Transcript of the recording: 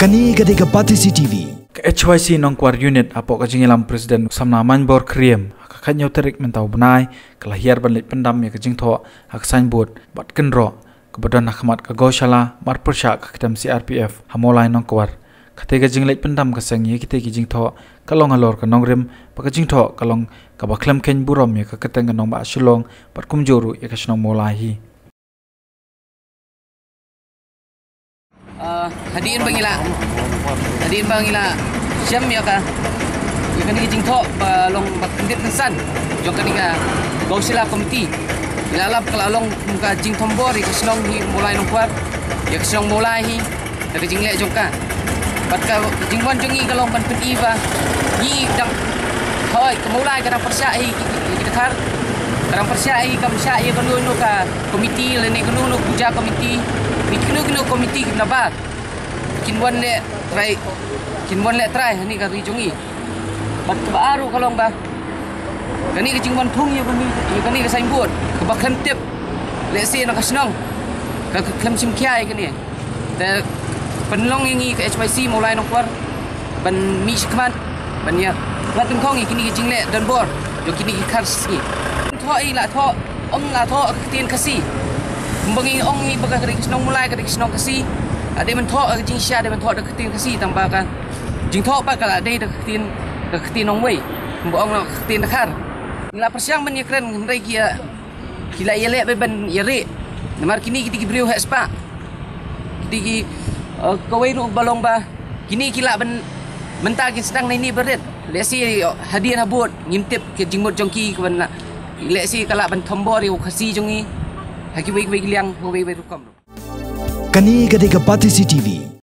Kani ketika Pati CTV. HYC Nongkwar Unit apok kajingilam Presiden Samna Manbor Kriem kakaknya terik mentau benai kelahir balik pendam ya kajing tho hak signboard bat kenro kebadan Ahmad Kagoshala mar persya kakdam CRPF hamolai Nongkwar ketika jing lek pendam kaseng ye kita kajing tho kalong alor ka nongrim pakajing tho kalong kabaklam ken burom ya kaketeng nong ba sulong bat kumjoru ya kasnong molai hadirin bangila siam ya ka ya kan jing tho long bakendit san jo kan ka Gausila komiti ilalap kalalong ka jing tombor ka slong hi mulai Nongkwar ya slong mulai hi ka jing le jo ka bat ka jing wan jongi kalong ban pen iva ni dang hoi ka mulai ka persya hi kita thar karang persya hi kam sya ye kan no ka komiti le ne kan no puja komiti Kino komiti kena bat, kinwan le try, ni kari jongi, bat baru kalau bah, kani kecingwan thung ya kani ke signboard, kebakam tip, lesi nak senang, kekam simkiai kani,แต่penlong yang ke HYC mulai Nongkwar, ban mi shikman, ban ya, latin thong kini kecing le dan bor, jo kini kars ni, thoi ong la thoi ketien kasih. Membangi ong ni bagai kering senang mulai kering senang kasih, ada mentok kering sya, ada mentok dak ketin kasih tambah kan, jing tok pak kalau ada dak ketin ong wei, membuang nak ketin dakar. Nila persiang men keren hendak kia, kila yelek beban yere, namar kini kita beriu hak spa, kita kawai ru balong bah, kini kila ben mentagi sedang ni berit, lesi hadiah habut ngintip ke jingmut jongki kawan nak, lesi kalau ben tombor yang kasih jongi. Haki baik liang, baik rukom. Kani ketika Pati CTV.